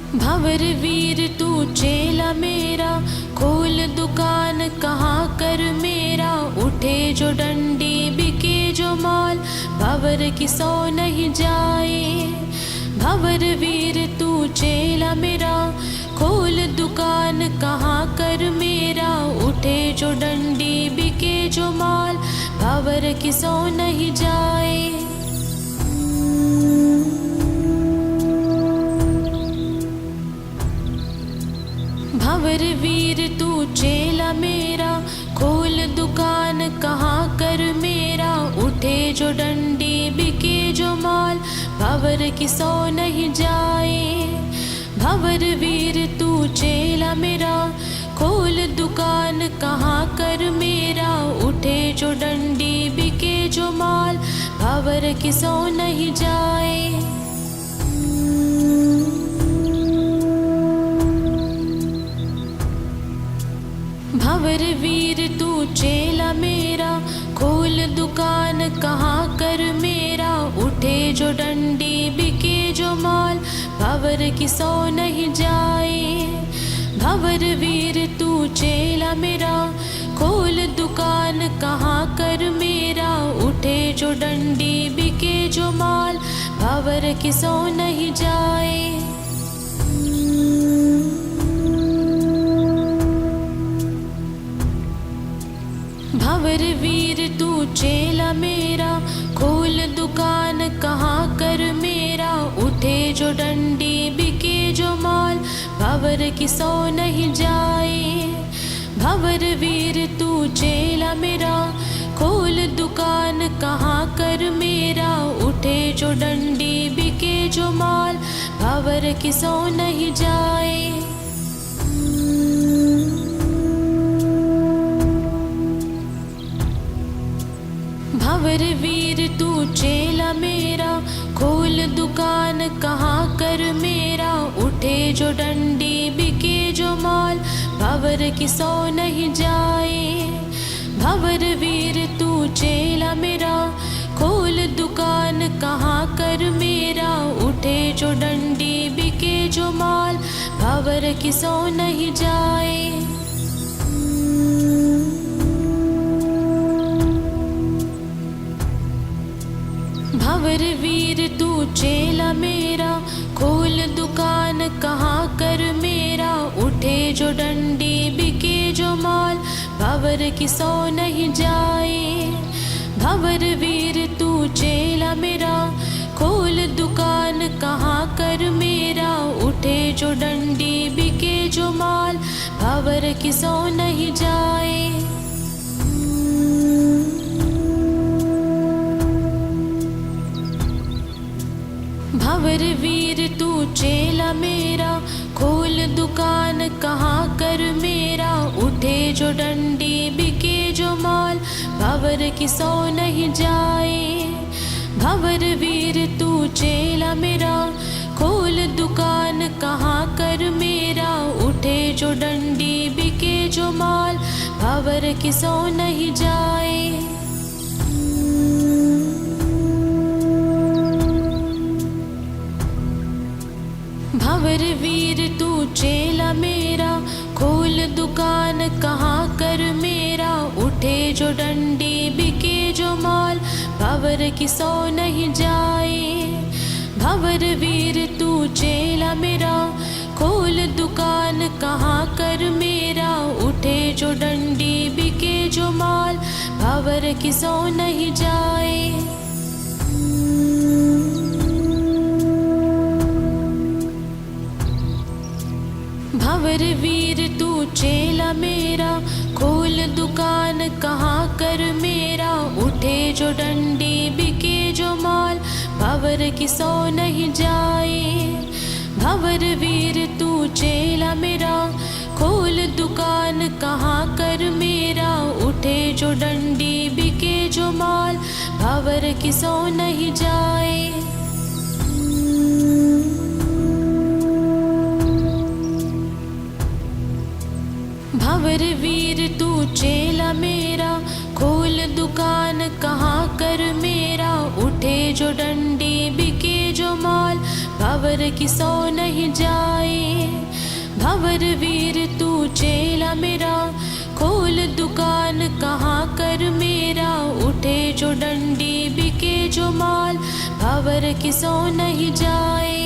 भंवर वीर तू चेला मेरा, खोल दुकान कहाँ कर मेरा। उठे जो डंडी बिके जो माल, भंवर की सौ नहीं जाए। भंवर वीर तू चेला मेरा, खोल दुकान कहाँ कर मेरा। उठे जो डंडी बिके जो माल, भंवर की सौ नहीं जाए। भंवर वीर तू चेला मेरा, खोल दुकान कहाँ कर मेरा। उठे जो डंडी बिके जो माल, भंवर की सौ नहीं जाए। भंवर वीर तू चेला मेरा, खोल दुकान कहाँ कर मेरा। उठे जो डंडी बिके जो माल, भंवर की सौ नहीं जाए। भंवर वीर तू चेला मेरा, खोल दुकान कहाँ कर मेरा। उठे जो डंडी बिके जो माल, भंवर की सौ नहीं जाए। भंवर वीर तू चेला मेरा, खोल दुकान कहाँ कर मेरा। उठे जो डंडी बिके जो माल, भंवर की सौ नहीं जाए। भंवर वीर तू चेला मेरा, खोल दुकान कहाँ कर मेरा। उठे जो डंडी बिके जो माल, भंवर की सौ नहीं जाए। भंवर वीर तू चेला मेरा, खोल दुकान कहाँ कर मेरा। उठे जो डंडी बिके जो माल, भंवर की सौ नहीं जाए। भंवर वीर तू चेला मेरा, खोल दुकान कहाँ कर मेरा। उठे जो डंडी बिके जो माल, भंवर की सौ नहीं जाए। भंवर वीर तू चेला मेरा, खोल दुकान कहाँ कर मेरा। उठे जो डंडी बिके जो माल, भंवर की सौ नहीं जाए। भंवर वीर तू चेला मेरा, खोल दुकान कहाँ कर मेरा। उठे जो डंडी बिके जो माल, भंवर की सौ नहीं जाए। भंवर वीर तू चेला मेरा, खोल दुकान कहाँ कर मेरा। उठे जो डंडी बिके जो माल, भंवर की सौ नहीं जाए। भंवर वीर तू चेला मेरा, खोल दुकान कहाँ कर मेरा। उठे जो डंडी बिके जो माल, भंवर की सौ नहीं जाए। भंवर वीर तू चेला मेरा, खोल दुकान कहाँ कर मेरा। उठे जो डंडी बिके जो माल, भंवर की सौ नहीं जाए। भंवर वीर तू चेला मेरा, खोल दुकान कहाँ कर मेरा। उठे जो डंडी बिके जो माल, भंवर की सौ नहीं जाए। भंवर वीर तू चेला मेरा, खोल दुकान कहाँ कर मेरा। उठे जो डंडी बिके जो माल, भंवर की सौ नहीं जाए। भंवर वीर तू चेला मेरा, खोल दुकान कहाँ कर मेरा। उठे जो डंडी बिके जो माल, भंवर की सौ नहीं जाए। भंवर वीर तू चेला मेरा, खोल दुकान कहाँ कर मेरा। उठे जो डंडी बिके जो माल, भंवर की सौ नहीं जाए। भंवर वीर तू चेला मेरा, खोल दुकान कहाँ कर मेरा। उठे जो डंडी बिके जो माल, भंवर की सो नहीं जाए। भंवर वीर तू चेला मेरा, खोल दुकान कहाँ कर मेरा, उठे जो डंडी बिके जो माल, भंवर की सो नहीं जाए।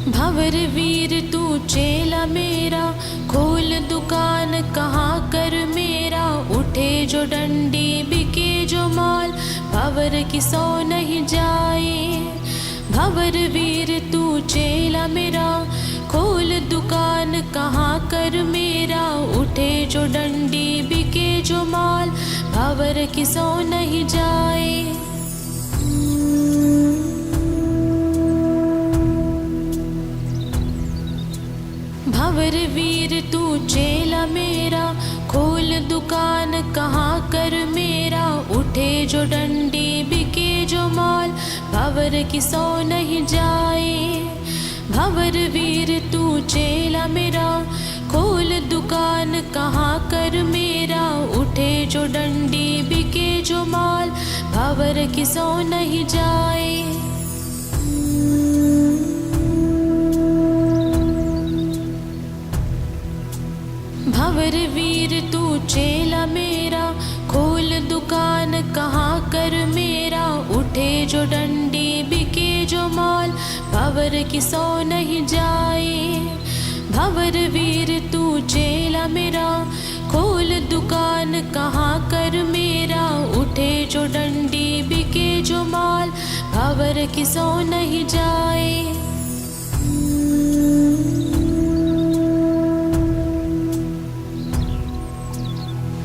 भंवर वीर तू चेला मेरा, खोल दुकान कहाँ कर मेरा, उठे जो डंडी बिके जो माल, भंवर की सो नहीं जाए। भंवर वीर तू चेला मेरा, खोल दुकान कहाँ कर मेरा, उठे जो डंडी बिके जो माल, भंवर की सो नहीं जाए। भंवर वीर तू चेला मेरा, खोल दुकान कहाँ कर मेरा, उठे जो डंडी बिके जो माल, भंवर की सो नहीं जाए। भंवर वीर तू चेला मेरा, खोल दुकान कहाँ कर मेरा, उठे जो डंडी बिके जो माल, भंवर की सो नहीं जाए। भंवर वीर तू चेला मेरा, खोल दुकान कहाँ कर मेरा, उठे जो डंडी बिके जो माल, भंवर की सो नहीं जाए। भंवर वीर तू चेला मेरा, खोल दुकान कहाँ कर मेरा, उठे जो डंडी बिके जो माल, भंवर की सो नहीं जाए।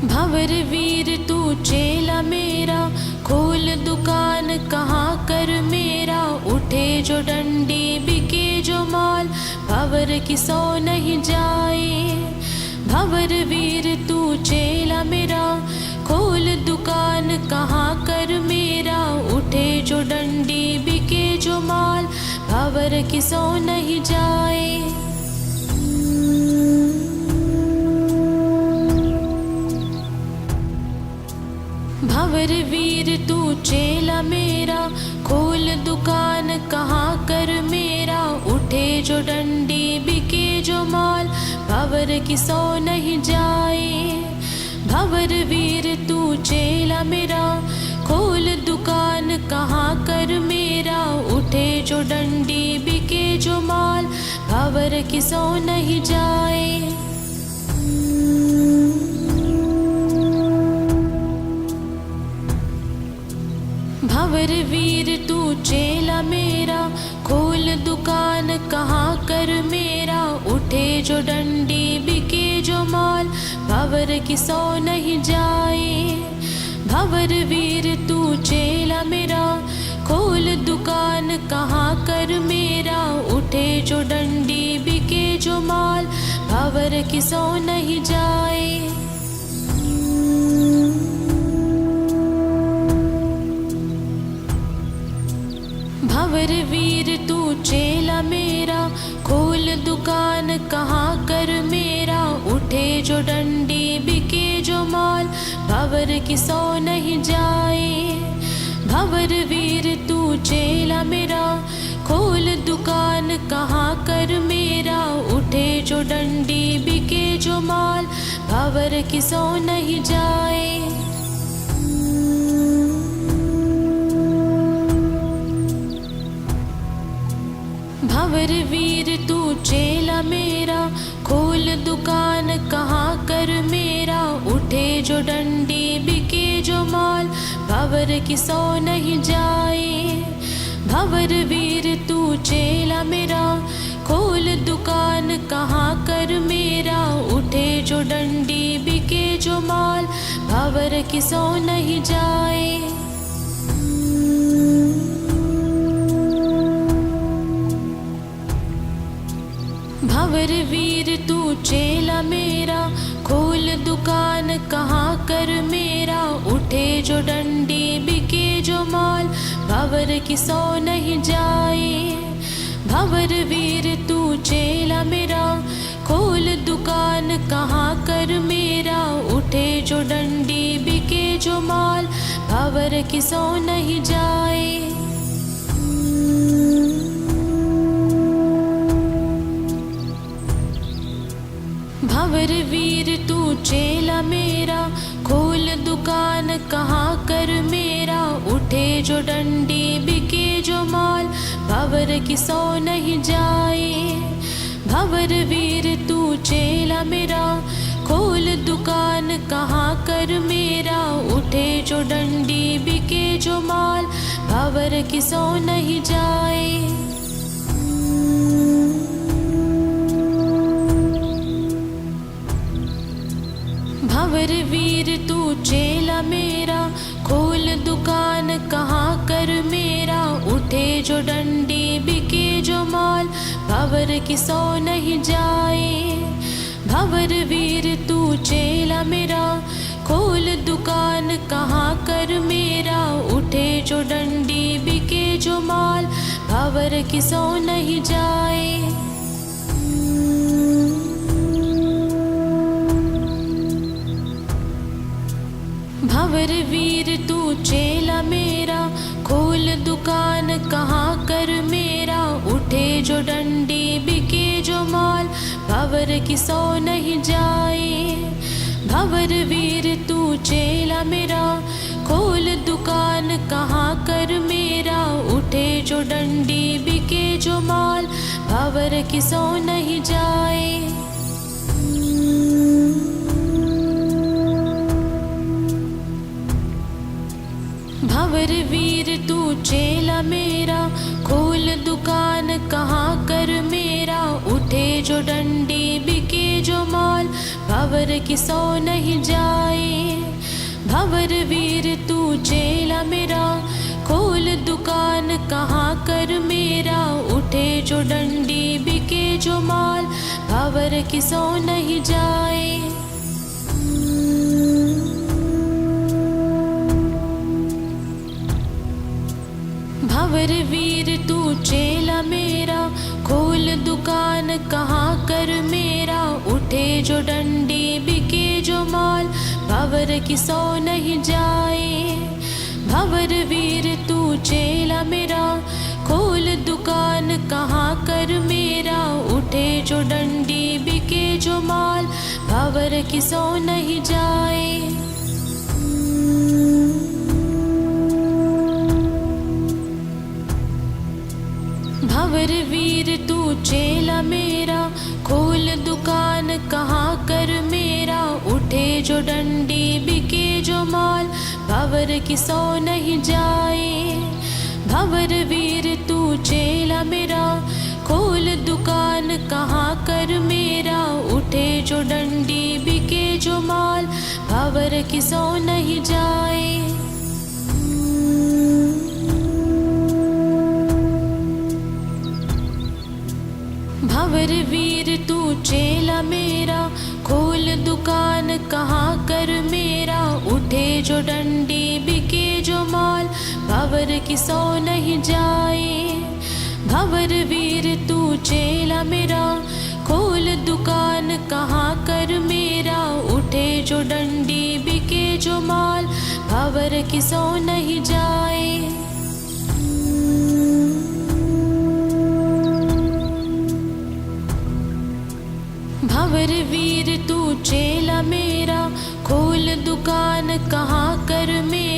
भंवर वीर तू चेला मेरा, खोल दुकान कहाँ कर मेरा, उठे जो डंडी बिके जो माल, भंवर की सो नहीं जाए। भंवर वीर तू चेला मेरा, खोल दुकान कहाँ कर मेरा, उठे जो डंडी बिके जो माल, भंवर की सो नहीं जाए। भंवर वीर तू चेला मेरा, खोल दुकान कहाँ कर मेरा, उठे जो डंडी बिके जो माल, भंवर की सो नहीं जाए। भंवर वीर तू चेला मेरा, खोल दुकान कहाँ कर मेरा, उठे जो डंडी बिके जो माल, भंवर की सो नहीं जाए। भंवर वीर तू चेला मेरा, खोल दुकान कहाँ कर मेरा, उठे जो डंडी बिके जो माल, भंवर की सो नहीं जाए। भंवर वीर तू चेला मेरा, खोल दुकान कहाँ कर मेरा, उठे जो डंडी बिके जो माल, भंवर की सो नहीं जाए। भंवर वीर तू चेला मेरा, खोल दुकान कहाँ कर मेरा, उठे जो डंडी बिके जो माल, भंवर की सो नहीं जाए। भंवर वीर तू चेला मेरा, खोल दुकान कहाँ कर मेरा, उठे जो डंडी बिके जो माल, भंवर की सो नहीं जाए। भंवर वीर तू चेला मेरा, खोल दुकान कहाँ कर मेरा, उठे जो डंडी बिके जो माल, भंवर की सो नहीं जाए। भंवर वीर तू चेला मेरा, खोल दुकान कहाँ कर मेरा, उठे जो डंडी बिके जो माल, भंवर की सो नहीं जाए। भंवर वीर तू चेला मेरा, खोल दुकान कहाँ कर मेरा, उठे जो डंडी बिके जो माल, भंवर की सो नहीं जाए। भंवर वीर तू चेला मेरा, खोल दुकान कहाँ कर मेरा, उठे जो डंडी बिके जो माल, भंवर की सो नहीं जाए। भंवर वीर तू चेला मेरा, खोल दुकान कहाँ कर मेरा, उठे जो डंडी बिके जो माल, भंवर की सो नहीं जाए। भंवर वीर तू चेला मेरा, खोल दुकान कहाँ कर मेरा, उठे जो डंडी बिके जो माल, भंवर की सो नहीं जाए। भंवर वीर तू चेला मेरा, खोल दुकान कहाँ कर मेरा, उठे जो डंडी बिके जो माल, भंवर की सो नहीं जाए। भंवर वीर तू चेला मेरा, खोल दुकान कहाँ कर मेरा, उठे जो डंडी बिके जो माल, भंवर की सो नहीं जाए। भंवर वीर तू चेला मेरा, खोल दुकान कहाँ कर मेरा, उठे जो डंडी बिके जो माल, भंवर की सो नहीं जाए। भंवर वीर तू चेला मेरा, खोल दुकान कहाँ कर मेरा, उठे जो डंडी बिके जो माल, भंवर की सो नहीं जाए। भंवर वीर तू चेला मेरा, खोल दुकान कहाँ कर मेरा, उठे जो डंडी बिके जो माल, भंवर की सो नहीं जाए। भंवर वीर तू चेला मेरा, खोल दुकान कहाँ कर मेरा, उठे जो डंडी बिके जो माल, भंवर की सो नहीं जाए। भंवर वीर तू चेला मेरा, खोल दुकान कहाँ कर मेरा, उठे जो डंडी बिके जो माल, भंवर की सो नहीं जाए। भंवर वीर तू चेला मेरा, खोल दुकान कहाँ कर मेरा, उठे जो डंडी बिके जो माल, भंवर की सो नहीं जाए। भंवर वीर तू चेला मेरा, खोल दुकान कहाँ कर मेरा, उठे जो डंडी बिके जो माल, भंवर की सो नहीं जाए। भंवर वीर तू चेला मेरा, खोल दुकान कहाँ कर मेरा, उठे जो डंडी बिके जो माल, भंवर की सो नहीं जाए। भंवर वीर तू चेला मेरा, खोल दुकान कहाँ कर मेरा, उठे जो डंडी बिके जो माल, भंवर की सो नहीं जाए। भंवर वीर तू चेला मेरा, खोल दुकान कहाँ कर मेरा, उठे जो डंडी बिके जो माल, भंवर की सो नहीं जाए। भंवर वीर तू चेला मेरा, खोल दुकान कहाँ कर मेरा,